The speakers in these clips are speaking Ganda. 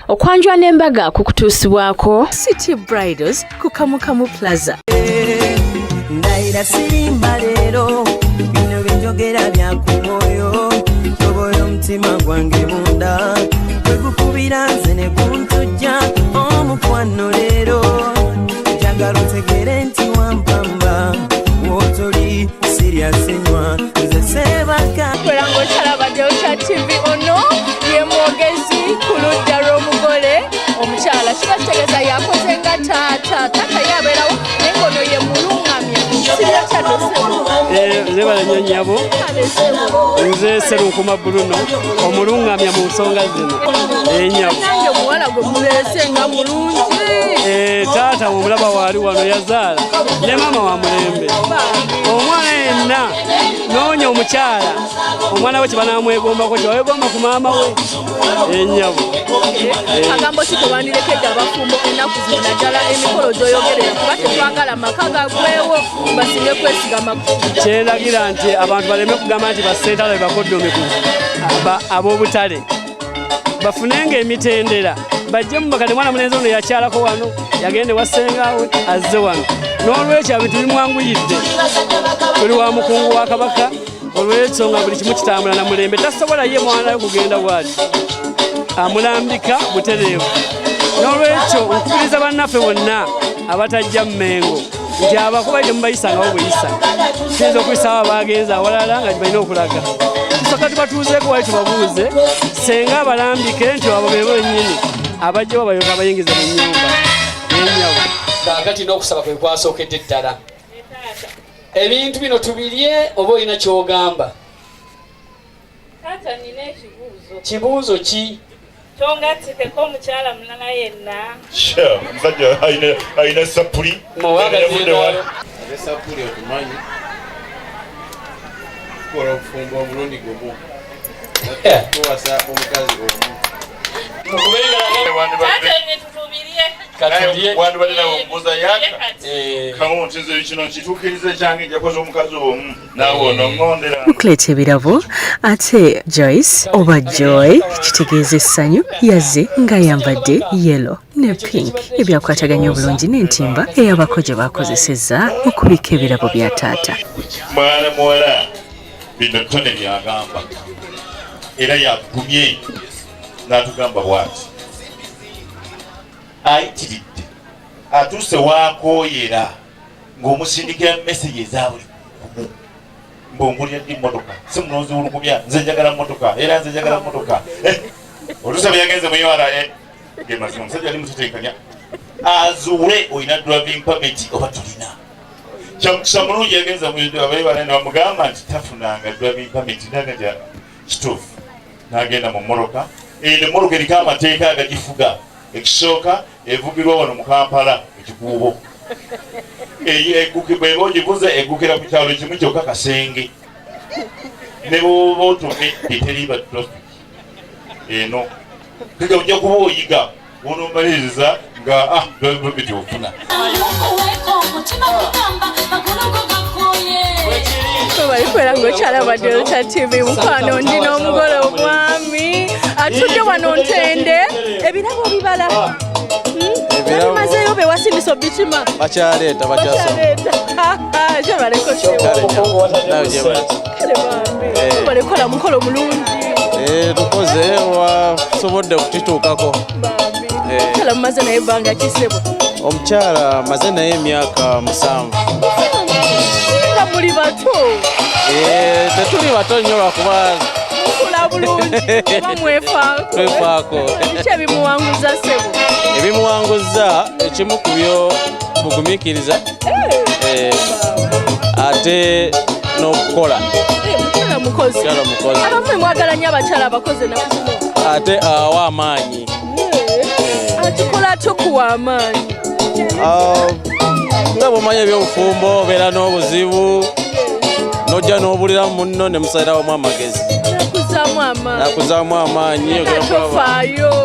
Okwanjwa n'embaga kukutuusibwako City Bridals ku Kamukamu Plaza. Ndaira simba lero bino binjogera bya kumoyo toboyo mtima gwange munda kwegukubira nze ne kuntujja omukwano lero njagala otegere nti wampamba wotoli serious nnyo nze sebaka kwerango kyalabadde okya TV ono ye mwogezi ku ludda lw'omugole omukyala kiba kitegeeza yakoze nga taata yabeerawo naye ngono ye mulungamya sirya kyadosebo nze balanyonyabo nze Serunkuma Bruno omulungamya mu nsonga zino enyabo nange omuwala gwe muleese nga mulungi taata omulaba waali wano yazaala ne maama wa mulembe omwana yenna noonya omukyala omwana we kibanamwegombako kibaweegomba ku maama we enyabo agambo kitobandirekedde abafumbo ennaku zino naddala emikolo gy'oyogerera kuba tetwagala maka gagwewo basinge kwesigama kyeragira nti abantu baleme kugamba nti basentala bebakoddome ab'obutale bafunenga emitendera bajje mu bakati mwana mulenzi ono yakyalako wano yagende wasengaawe azze wano n'olwekyo abintu bimwanguyidde tuli wa mukungu wa kabaka olw'ekyo nga buli kimu kitambula na mulembe tasobola ye mwana we kugenda bwati amulambika butereevu n'olwekyo nkubiriza bannaffe bonna abatajja mu Mengo nti abakubaide mubayisangawo buyisa kiyinza okuyisawo abagenzi awalala nga gibalina okulaga tusooka tubatuuzeeko wali tubabuuze senga abalambike nti abo be bennyini abajjawo bayoka abayingiza mu nnyumba n'enyawo kaakati n'okusaba kwe kwasookedde ddala ebintu bino tubirye oba olina ky'ogamba taata nina ekibuuzo kibuuzo ki tongatikeko omukyala mulala yenna omusajja alina sapuli sapuli otumanyi kukola obufumbo omulundi gumu tuwasa omukazi omu wandibaddenawomubuuza yakamuntize kino kituukirize kyange njakoze omukazi omu nawe onoŋŋondera Mukuleeta ebirabo ate Joyce oba Joy kitegeeza essanyu yazze ng'ayambadde yellow ne pink ebyakwataganya obulungi n'entimba ey'abako gye bakozesezza okubika ebirabo bya taata. mwana muwala bino Tonny byagamba era yagumye n'atugamba bw'ati ayitiridde atuuse waakooyera ng'omusindikira meseji eza buli kumu mbongulira ddi mmotoka si munoozi wulugumya nze njagala mmotoka era nze njagala mmotoka oluusa bwe yagenze mu URA gemazima omusajja ali mutetenkanya azuule olina driving permit oba tolina kyamukisa mulungi yagenze abaibala ne bamugamba nti tafunanga driving permit naganja kituufu n'agenda mu mmoloka emmoloka eriko amateeka agagifuga ekisooka evugirwa wano mu Kampala ekikuubo bweba ogivuze eggukira ku kyalo kimu kyokka Kasenge ne bwoba otomedde teriba traffic eno kega ojja kuba oyiga wonomaliriza nga permit ofuna balikwera ng'okyalabadde olukya TV mukwano ndi n'omugole omwami atudde wano ntende ebirabo bibala bimazeyo be wasindisa obitima bakyaleeta kyebaleko balikola mukolo mulungi tukoze wasobodde okukituukako omukyala mumaze naye ebbanga kisebo omukyala maze naye emyaka 7 nga muli bato tetuli bato nnyo lwakuba mukula bulungi oba twefaako biki ebimuwanguza sebo ebimuwanguza ekimu ku byo bugumiikiriza ate n'okukola mukyala mukozi abamu mwagala nnyo abakyala abakozi ennaku zino ate awa amaanyi akikola atyo kuwa amaanyi nga bw'omanyi ebyobufumbo obeera n'obuzibu n'ojja n'obulira munno ne musalirawamu amagezi nakuzaamu amaanyi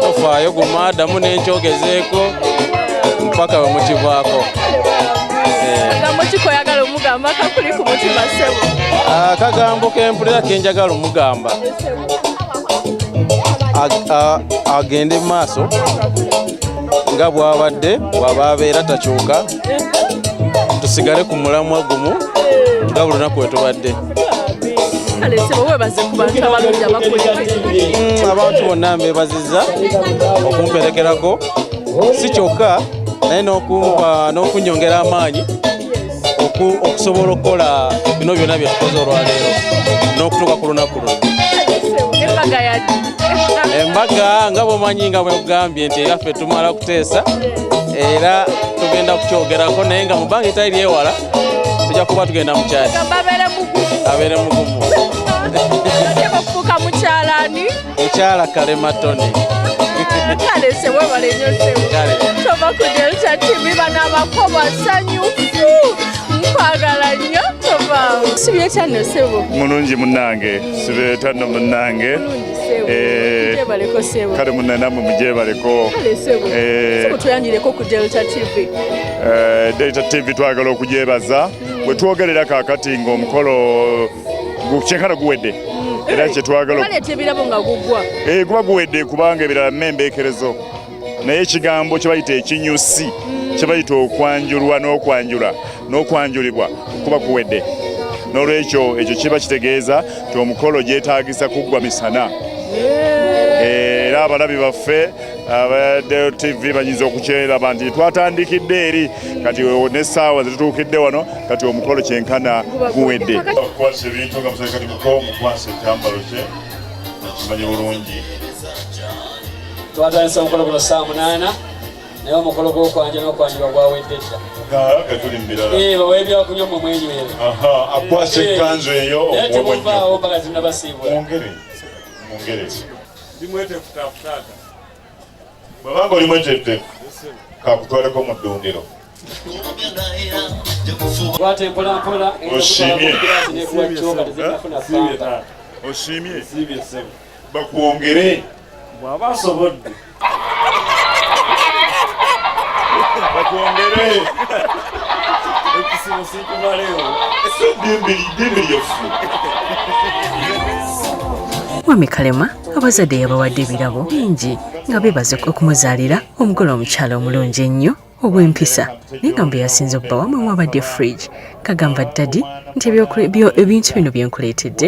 tofaayo gumaadamu n'enkyogezeeko mpaka we mukivaako kagambo kikoyagala omugamba kakuli ku mutima sebo akagambo kempulira kenjagala omugamba agende mu maaso nga bw'abadde bw'aba abeera takyuka tusigale ku mulamwa gumu nga buli lunaku we tubadde. Abantu bonna mbeebazizza okumperekerako si kyokka naye n'okunyongera amaanyi okusobola okukola bino byonna bye tukoze olwaleero n'okutuuka ku lunaku luno. Embaga nga bw'omanyi nga bwe kugambye nti era ffe tumala kuteesa era tugenda kukyogerako naye nga mu bbanga etali lyewala tujja kuba tugenda mu kyaki abeere mugumu. Okufuuka mukyalani mukyala Kalema Tonny. Kale se webale nnyo sewo tova ku Delta TV bano abakobo asanyufu nkwagala nnyo tova sibyetano sebo mulungi munnange sibyetano munnange jebaleko sebo kale munnanamwe mujebaleko kale sebo tuyanjireko ku Delta TV. Delta TV twagala okujebaza bwe twogerera kaakati ng'omukolo gukyenkana guwedde era kyetwagala ebirabo nga gugwa guba guwedde kubanga ebirala mmembeekerezo naye ekigambo kye bayita ekinyusi kye bayita okwanjulwa n'okwanjulibwa kuba kuwedde. N'olwekyo ekyo kiba kitegeeza nti omukolo gyetaagisa kuggwa misana era abalabi baffe aba Delta TV banyiza okukyeraba nti twatandikidde eri kati n'essaawa zetutuukidde wano kati omukolo kyenkana guwedde. Okukwasa ebintu nga musale kati mukwasa ekyambalo kye akimanyi bulungi. Twatandisa omukolo guno saa 8 naye omukolo gw'okwanja n'okwanjulwa gwawedde dda. Gatuli mbirala. Bawebyakunywa mu mwenywere. Akwasa ekkanzu eyo naye temuvaawo mpaka zinnabasiibula. Mwongere. Ndimweteefu taata. Bw'abanga oli mweteefu kakutwaleko mu ddundiro. Kwata empolampola osiimye bakwongere bw'aba asobodde bakwongere ekisibo siikubaleewo ddembe lyaffe. Mwami Kalema abazadde yabawadde ebirabo bingi nga beebaza okumuzaalira omugole omukyala omulungi ennyo obw'empisa naye nga mbe yasinze okuba wamwe wabadde fridge kagamba ddadi nti ebintu bino byenkuleetedde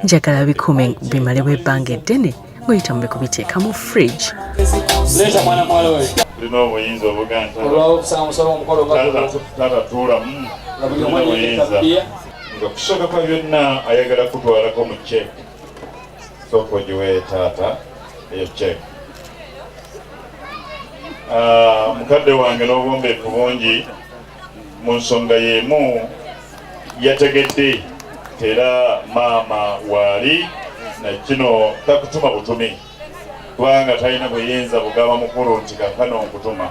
njagala bikuume bimalewo ebbanga eddene ng'oyita mube kubiteeka mu fridge. leeta mwana muwala we tulina obuyinza obuganda olwakusanga omukolo tatatuulamu obuyinza nga kusooka kwa byonna ayagala kutwalako mu ceke sooka ogiwe taata eyo ceke. Mukadde wange n'obwombeefu bungi mu nsonga y'emu yategedde era maama waali na kino takutuma butumi kubanga talina buyinza bugaba mukulu nti kankano nkutuma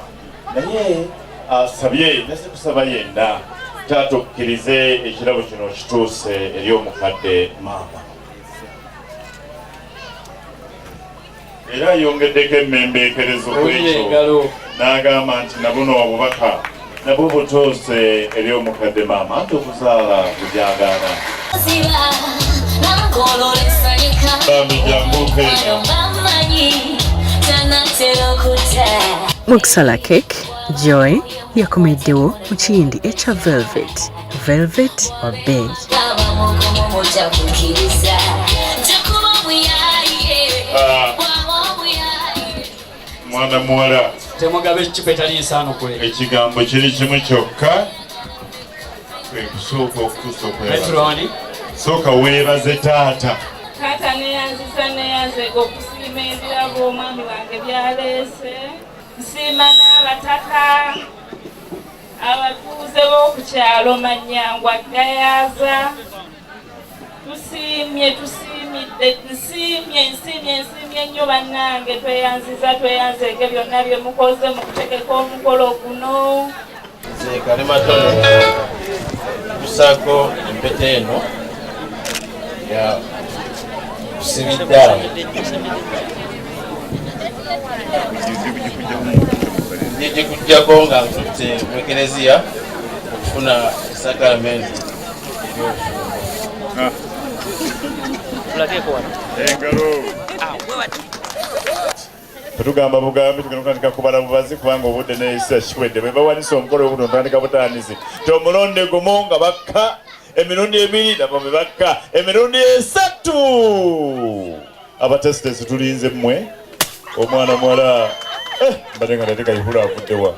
naye asabye nase kusaba yenna taata okkirize ekirabo kino kituuse eri omukadde maama era yongeddeko emmembeekerezo kwekyo n'agamba nti nabuno obubaka nabwo butuuse eri omukadde maama anti okuzaala kubyagaana Mu kusala cake Joy yakomeddewo mu kiyindi ekya velvet wa beige. Mwana muwala temugabe ekipa etali nsaano kule ekigambo kiri kimu kyokka kwe kusooka okutuusa okwebaza. Sooka weebaze taata. Taata neyanze okusiima ebirabo omwami wange byaleese. Nsiima n'abataka abatuuze b'okukyalo Manyangwa Gayaza. Nsiimye nnyo bannange tweyanzeeko byonna bye mukoze mu kutegeka omukolo guno. Nze Kalema Tonny tusaako empeta eno ya kusibiddaala gikujjako nga ntutte mu ekereziya okufuna esakalamenti Engalo. Tetugamba bugambi tugenda kutandika kubala bubazi kubanga obudde n'ekisa kiwedde. Bwe bawanise omukolo obuno ntandika butandisi. Tomulonde gumu nga bakka emirundi 2 nabo be bakka emirundi 3. Abatesitesi tulinze mmwe omwana muwala mbadde nga nateka ihula avuddewa.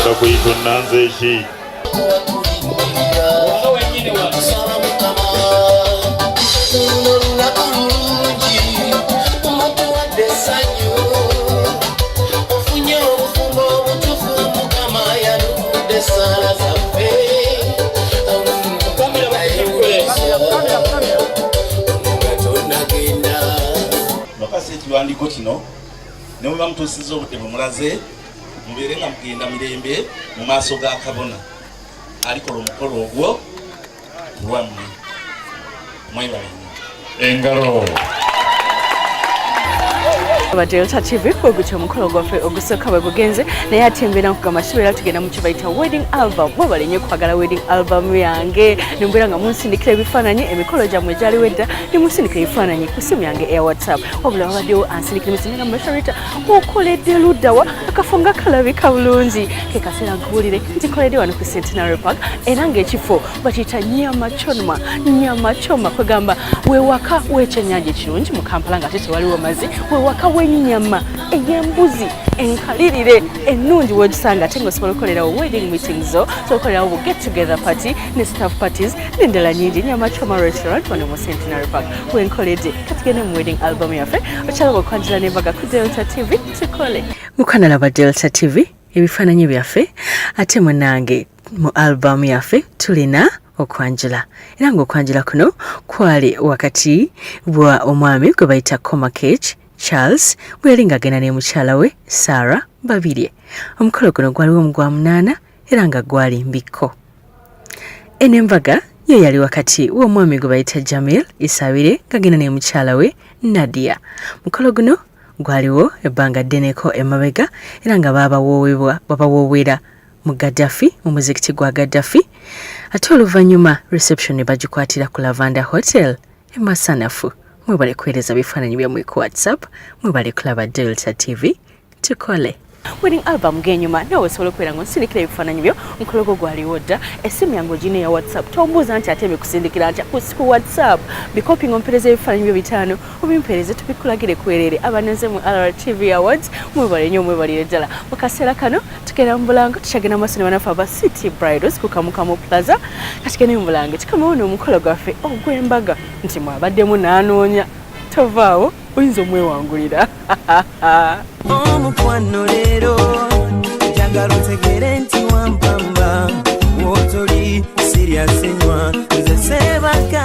Takuyita onnanze eki? Bakasi ekiwandiiko kino ne bwe bamutuusizza obudde bwe mulaze mubeere nga mugenda mirembe mu maaso ga kabona alikola omukolo ogwo lwammwe. Mwebale engalo. Delta TV ogutya omukolo gwaffe ogusooka bwe gugenze naye ate mbeera nkugamba kibeera tugenda mu kibayita wedding album. Mwebale nnyo okwagala wedding album yange nembeera nga munsindikira ebifaananyi emikolo gyammwe gyaliwo edda ne munsindikira ebifaananyi ku simu yange eya WhatsApp. Wabula wabaddewo ansindikira emisinga nga Masharita okoledde luddawa akafo nga kalabika bulungi ke kaseera nkubuulire nti koledde wano ku Centenary Park era ng'ekifo bakiyita Nyama Choma kwegamba weewaka w'ekyennyanja ekirungi mu Kampala ng'ate tewaliwo mazzi weewaka w'ennyama ey'embuzi enkalirire ennungi w'ogisanga ate ng'osobola okukolerawo wedding meetings zo sobola okukolerawo get together party ne staff parties n'endala nnyingi. Nyama Choma restaurant wano mu Centenary Park wenkoledde katugende mu wedding album yaffe okyalaba okwanjula n'embaga ku Delta TV tukole mukanala ba Delta TV ebifaananyi byaffe ate munange mu album yaffe tulina okwanjula era ng'okwanjula kuno kwali wakati bwa omwami gwe bayita Coma Cage Charles bwe yali ng'agenda ne mukyala we Sarah babirye. Omukolo guno gwaliwo mu gwa 8 era nga gwali mbiko. Eno embaga yo yali wakati w'omwami gwe bayita Jamil Isabire ng'agenda ne mukyala we Nadia. Mukolo guno gwaliwo ebbanga ddeneko emabega era nga babawoowera mu Gaddafi mu muzikiti gwa Gaddafi ate oluvannyuma reception ne bagikwatira ku Lavanda Hotel e Masanafu. Mwebale kuweereza bifaananyi byammwe ku WhatsApp mwebale kulaba Delta TV tukole wedding album ng'enyuma nawe osobola okubeera ng'onsindikira ebifaananyi byo omukolo gwo gwaliwo dda essimu yange ogina eya WhatsApp tombuuza nti ate bikusindikira ntya ku WhatsApp bikopi ng'ompereza ebifaananyi byo 5 obimpereze tubikulagire kwerere abanenze mu RTV Awards mwebale nnyo mwebalire ddala mu kaseera kano tugenda mu bulango tukyagenda maaso ne banafu aba City Bridals ku Kamukamu Plaza katugende mu bulango tukomewo n'omukolo gwaffe ogw'embaga nti mwabaddemu n'anoonya tovaawo oyinza omwewangulira omukwano leero njagala otegere nti wampamba wotoli siriasenywa nze sebaka